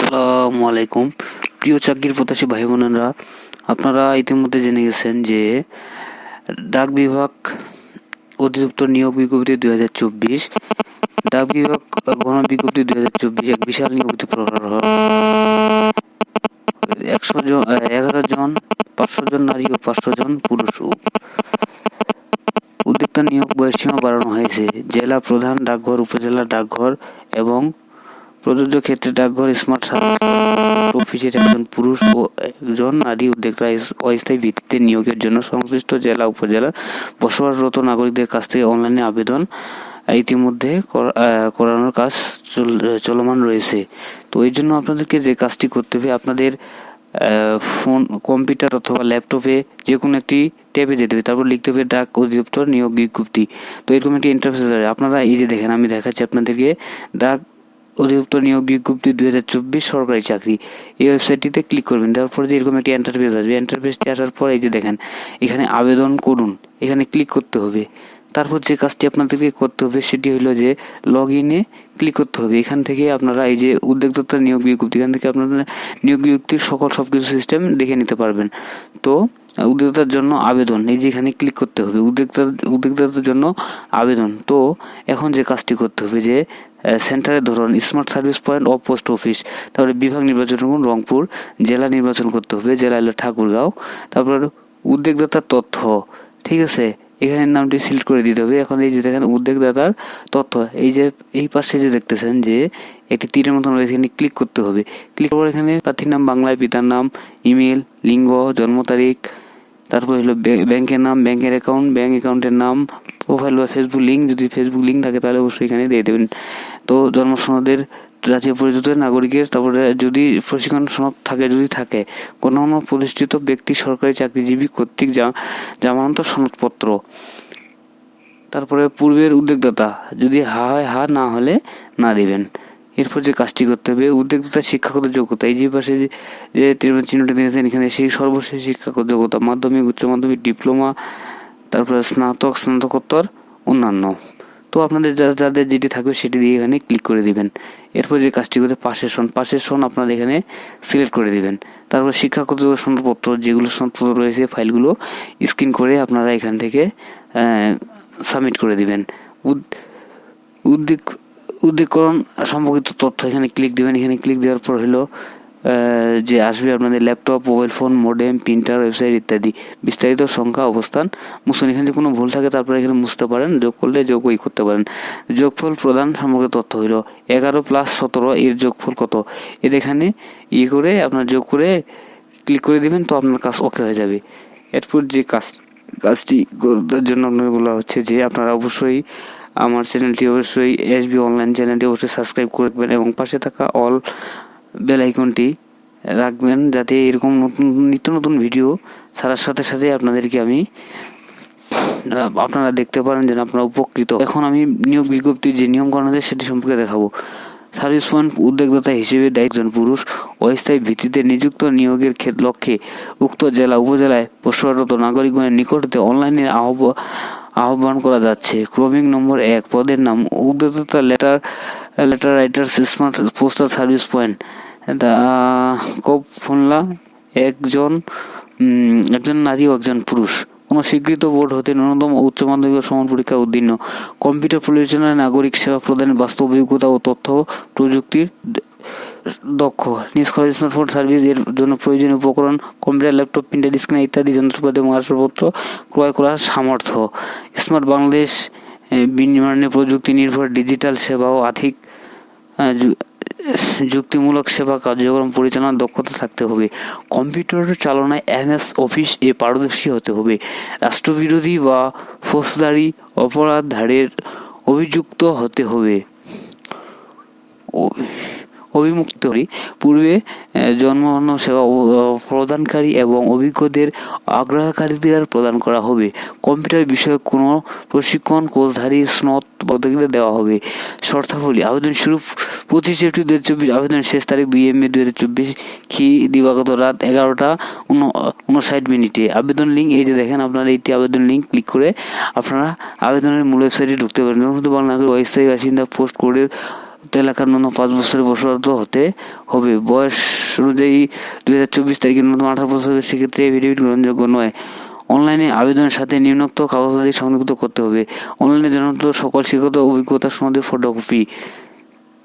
আসসালামু আলাইকুম প্রিয় চাকরির প্রত্যাশী ভাই বোনেরা, আপনারা ইতিমধ্যে জেনে গেছেন যে ডাক বিভাগ অধিদপ্তর নিয়োগ বিজ্ঞপ্তি 2024, ডাক বিভাগ গণ বিজ্ঞপ্তি 2024 এক বিশাল নিয়োগ প্রকার হয়। 1000 জন 500 জন নারী ও 500 জন পুরুষ উদ্যোক্তা নিয়োগ বয়সসীমা বাড়ানো হয়েছে। জেলা প্রধান ডাকঘর, উপজেলা ডাকঘর এবং প্রযোজ্য ক্ষেত্রে ডাকঘর স্মার্ট সার্ভিস অফিসের একজন পুরুষ ও একজন নারী উদ্যোক্তা অস্থায়ী ভিত্তিতে নিয়োগের জন্য সংশ্লিষ্ট জেলা উপজেলার বসবাসরত নাগরিকদের কাছ থেকে অনলাইনে আবেদন ইতিমধ্যে করানোর কাজ চলমান রয়েছে। তো এই জন্য আপনাদেরকে যে কাজটি করতে হবে, আপনাদের ফোন, কম্পিউটার অথবা ল্যাপটপে যে কোনো একটি ট্যাবে যেতে হবে, তারপর লিখতে হবে ডাক অধিদপ্তর নিয়োগ বিজ্ঞপ্তি। তো এরকম একটি ইন্টারফেস আপনারা এই যে দেখেন, আমি দেখাচ্ছি আপনাদেরকে ডাক অধিদপ্তর নিয়োগ বিজ্ঞপ্তি 2024 সরকারি চাকরি। এই ওয়েবসাইটটিতে ক্লিক করবেন, তারপর যে এরকম একটি ইন্টারফেস আসবে। ইন্টারফেসটি আসার পর এই যে দেখেন এখানে আবেদন করুন, এখানে ক্লিক করতে হবে। তারপর যে কাজটি আপনাদেরকে করতে হবে সেটি হলো যে লগ ইনে ক্লিক করতে হবে। এখান থেকে আপনারা এই যে উদ্যোক্তা নিয়োগ বিজ্ঞপ্তি, এখান থেকে আপনারা নিয়োগ বিজ্ঞপ্তির সবকিছু সিস্টেম দেখে নিতে পারবেন। তো উদ্যোক্তার জন্য আবেদন, এই যে এখানে ক্লিক করতে হবে, উদ্যোক্তার জন্য আবেদন। তো এখন যে কাজটি করতে হবে যে সেন্টারের ধরন smart service point of post office, তারপরে বিভাগ নির্বাচন করুন রংপুর, জেলা নির্বাচন করতে হবে, জেলা হলো ঠাকুরগাঁও, তারপর উদ্যোক্তার তথ্য, ঠিক আছে, এখানে নামটি সিলেক্ট করে দিতে হবে। এখন এই যে দেখেন উদ্যোক্তার তথ্য, এই যে এই পাশে যে দেখতেছেন যে একটি তীরের মতন রয়েছে, এখানে ক্লিক করতে হবে। ক্লিক করার এখানে প্রার্থীর নাম বাংলায়, পিতার নাম, ইমেল, লিঙ্গ, জন্ম তারিখ, তারপর হলো ব্যাংকের নাম, ব্যাংকের অ্যাকাউন্ট, ব্যাংক অ্যাকাউন্টের নাম, প্রোফাইল বা ফেসবুক লিঙ্ক, যদি ফেসবুক লিঙ্ক থাকে তাহলে অবশ্যই এখানে দিয়ে দেবেন। তো জন্ম সনদের, জাতীয় পরিচয় নাগরিকের, তারপরে যদি প্রশিক্ষণ সনদ থাকে, যদি থাকে কোনো প্রতিষ্ঠিত ব্যক্তি, সরকারি চাকরিজীবী কর্তৃক জামানত সনদপত্র, তারপরে পূর্বের উদ্যোক্তা, যদি হা হয় হা, না হলে না দিবেন। এরপর যে কাজটি করতে হবে, উদ্যোক্তা শিক্ষাগত যোগ্যতা, এই যে পাশে যে চিহ্নটি দিয়েছেন এখানে সেই সর্বশেষ শিক্ষাগত যোগ্যতা মাধ্যমিক, উচ্চ মাধ্যমিক, ডিপ্লোমা, তারপরে স্নাতক, স্নাতকোত্তর, অন্যান্য। তো আপনাদের যাদের যেটি থাকবে সেটি দিয়ে এখানে ক্লিক করে দিবেন। এরপর যে কাজটি করে পাশের সন আপনারা এখানে সিলেক্ট করে দিবেন। তারপর শিক্ষাগত সনদপত্র, যেগুলো সনদপত্র রয়েছে ফাইলগুলো স্ক্যান করে আপনারা এখান থেকে সাবমিট করে দিবেন। উদ্যোগকরণ সম্পর্কিত তথ্য এখানে ক্লিক দিবেন। এখানে ক্লিক দেওয়ার পর হলো যে আসবে আপনাদের laptop, mobile phone, modem, printer, website ইত্যাদি, বিস্তারিত সংখ্যা, অবস্থান মুছুন। এখানে যে কোনো ভুল থাকে তারপরে এখানে মুছতে পারেন, যোগ করলে যোগই করতে পারেন। যোগফল প্রদান সম্পর্কে তথ্য হলো 11 + 17 এর যোগফল কত, এর এখানে করে আপনার যোগ করে ক্লিক করে দিবেন, তো আপনার কাজ ওকে হয়ে যাবে। এরপর যে কাজটি করার জন্য আপনার বলা হচ্ছে যে আপনারা অবশ্যই আমার চ্যানেলটি, অবশ্যই এসবি অনলাইন চ্যানেলটি অবশ্যই সাবস্ক্রাইব করবেন এবং পাশে থাকা অল বেল আইকনটি রাখবেন, যাতে এরকম নিত্য নতুন ভিডিও ছাড়ার সাথে সাথে আপনারা দেখতে পারেন, যেন আপনারা উপকৃত। এখন আমি নিয়োগ বিজ্ঞপ্তির যে নিয়মকানুন আছে সেটি সম্পর্কে দেখাবো। সার্ভিস পয়েন্ট উদ্যোক্তা হিসেবে একজন পুরুষ অস্থায়ী ভিত্তিতে নিযুক্ত নিয়োগের লক্ষ্যে উক্ত জেলা উপজেলায় বসবাসরত নাগরিকগণের নিকট হতে অনলাইনে আহ্বান করা যাচ্ছে। ক্রমিক নম্বর 1, পদের নাম উদ্যোক্তা letter writer smart postal service point Khulna, একজন নারী ও একজন পুরুষ, কোনো স্বীকৃত বোর্ড হতে ন্যূনতম উচ্চ মাধ্যমিক সমান পরীক্ষা উত্তীর্ণ, কম্পিউটার পরিচালনায় নাগরিক সেবা প্রদানের বাস্তব অভিজ্ঞতা ও তথ্য প্রযুক্তির দক্ষ, নিজ খরচ স্মার্টফোন সার্ভিস এর জন্য প্রয়োজনীয় উপকরণ, কম্পিউটার, ল্যাপটপ, প্রিন্টার, স্ক্যানার ইত্যাদি যন্ত্রপাতি এবং আসবাবপত্র ক্রয় করার সামর্থ্য, স্মার্ট বাংলাদেশ বিনির্মাণে প্রযুক্তি নির্ভর ডিজিটাল সেবা ও আর্থিক যুক্তিমূলক সেবা কার্যক্রম পরিচালনার দক্ষতা থাকতে হবে, কম্পিউটার চালনায় MS অফিস এ পারদর্শী হতে হবে, রাষ্ট্রবিরোধী বা ফৌজদারি অপরাধ ধারের অভিযুক্ত হতে হবে, অভিমুক্ত পূর্বে জনগণ সেবা প্রদানকারী এবং অভিজ্ঞদের আগ্রহকারীদের প্রদান করা হবে, কম্পিউটার বিষয়ক কোনো প্রশিক্ষণ কোর্সধারী স্নাতকদের দেওয়া হবে। শর্তাবলী: আবেদন শুরু 25 এপ্রিল 2024, আবেদন শেষ তারিখ 2 মে 2024 দিবাগত রাত 11:59 আবেদন লিঙ্ক, এই যে দেখেন আপনারা এইটি আবেদন লিঙ্ক ক্লিক করে আপনারা আবেদনের মূল ওয়েবসাইটে ঢুকতে পারেন। বাংলা অস্থায়ী বাসিন্দা পোস্ট কোডের এলাকার ন্যূনতম 5 বছরের বয়সরত হতে হবে। বয়স অনুযায়ী 2024 তারিখে ন্যূনতম 18 বছর, সেক্ষেত্রে এফিডেভিট গ্রহণযোগ্য নয়। অনলাইনে আবেদনের সাথে নিম্নোক্ত কাগজাদি সংযুক্ত করতে হবে। অনলাইনে জনগত সকল শিক্ষাগত অভিজ্ঞতা সনদের ফটোকপি,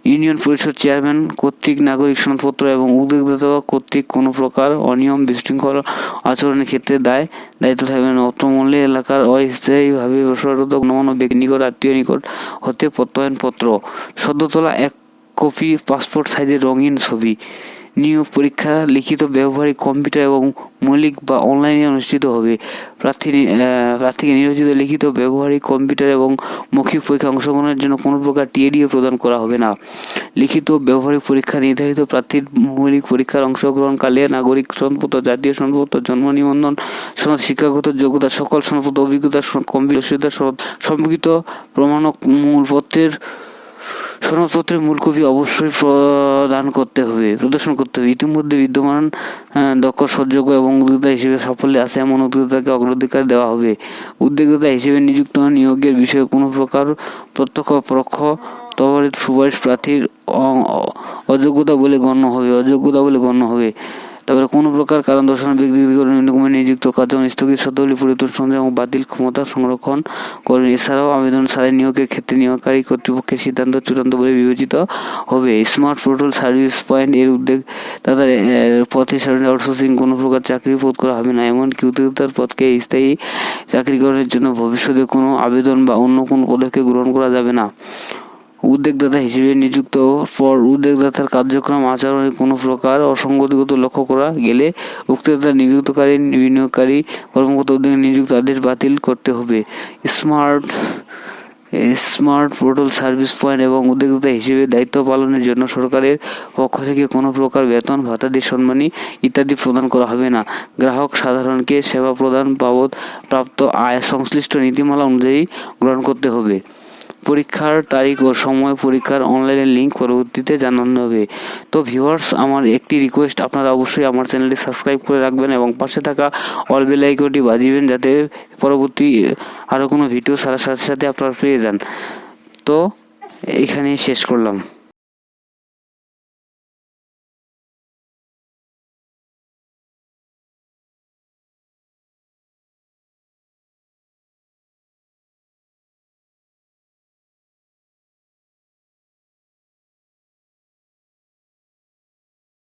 ইউনিয়ন পরিষদ চেয়ারম্যান কর্তৃক নাগরিক সনদপত্র এবং উদ্যোক্তা কর্তৃক কোনো প্রকার অনিয়ম বিশৃঙ্খল আচরণের ক্ষেত্রে দায়িত্ব থাকবে না। অত্রমূল্যে এলাকার অস্থায়ীভাবে বসবাসরত গণ্যমান্য ব্যক্তির নিকট, আত্মীয় নিকট হতে প্রত্যয়নপত্র, সদ্য তোলা 1 কপি পাসপোর্ট সাইজের রঙিন ছবি। নিয়োগ পরীক্ষা লিখিত, ব্যবহারিক, কম্পিউটার এবং মৌলিক বা অনলাইনে অনুষ্ঠিত হবে। প্রার্থীকে নির্বাচিত লিখিত, ব্যবহারিক, কম্পিউটার এবং মৌখিক পরীক্ষা অংশগ্রহণের জন্য কোনো প্রকার টিএডিও প্রদান করা হবে না। লিখিত ব্যবহারিক পরীক্ষা নির্ধারিত প্রার্থীর মৌলিক পরীক্ষার অংশগ্রহণকালে নাগরিক সনদপত্র, জাতীয় সনদপত্র, জন্ম নিবন্ধন সনদ, শিক্ষাগত যোগ্যতা সকল সনদপত্র, অভিজ্ঞতা সনদ, কম্পিউটার সনদ সম্পর্কিত প্রমাণক সনদপত্রের মূল কপি অবশ্যই প্রদর্শন করতে হবে। ইতিমধ্যে বিদ্যমান দক্ষ, সৎযোগ্য এবং উদ্যোক্তা হিসেবে সাফল্যে আছে এমন উদ্যোক্তাকে অগ্রাধিকার দেওয়া হবে। উদ্যোক্তা হিসেবে নিযুক্ত নিয়োগের বিষয়ে কোনো প্রকার প্রত্যক্ষ পরোক্ষ তফাৎ সুপারিশ প্রার্থীর অযোগ্যতা বলে গণ্য হবে। তারপরে কোনো প্রকার কারণ দর্শানো ব্যক্তিগত নিযুক্ত কার্যক্রম স্থগিত, শর্তাবলী পরিবর্তন এবং বাতিল ক্ষমতা সংরক্ষণ করবেন। এছাড়াও আবেদন ছাড়াই নিয়োগের ক্ষেত্রে নিয়োগকারী কর্তৃপক্ষের সিদ্ধান্ত চূড়ান্ত বলে বিবেচিত হবে। স্মার্ট পোর্টাল সার্ভিস পয়েন্ট এর উদ্যোক্তাদের পথে আউটসোর্সিং কোনো প্রকার চাকরি পদ করা হবে না। এমনকি উদ্যোক্তার পদকে স্থায়ী চাকরিকরণের জন্য ভবিষ্যতে কোনো আবেদন বা অন্য কোনো পদক্ষেপ গ্রহণ করা যাবে না। উদ্যোক্তা হিসেবে নিযুক্ত পর উদ্যোক্তার কার্যক্রম আচরণে কোনো প্রকার অসঙ্গতিগত লক্ষ্য করা গেলে উক্ততা নিযুক্তকারী বিনিয়োগকারী কর্মকর্তা উদ্যোগে নিযুক্ত আদেশ বাতিল করতে হবে। স্মার্ট পোর্টাল সার্ভিস পয়েন্ট এবং উদ্যোক্তা হিসেবে দায়িত্ব পালনের জন্য সরকারের পক্ষ থেকে কোনো প্রকার বেতন, ভাতাদি, সম্মানী ইত্যাদি প্রদান করা হবে না। গ্রাহক সাধারণকে সেবা প্রদান বাবদ প্রাপ্ত আয় সংশ্লিষ্ট নীতিমালা অনুযায়ী গ্রহণ করতে হবে। পরীক্ষার তারিখ ও সময়, পরীক্ষার অনলাইনের লিঙ্ক পরবর্তীতে জানানো হবে। তো ভিউয়ার্স, আমার একটি রিকোয়েস্ট, আপনারা অবশ্যই আমার চ্যানেলটি সাবস্ক্রাইব করে রাখবেন এবং পাশে থাকা অল বেল আইকনটি বাজিবেন, যাতে পরবর্তী আরও কোনো ভিডিও ছাড়ার সাথে সাথে আপনারা পেয়ে যান। তো এখানেই শেষ করলাম।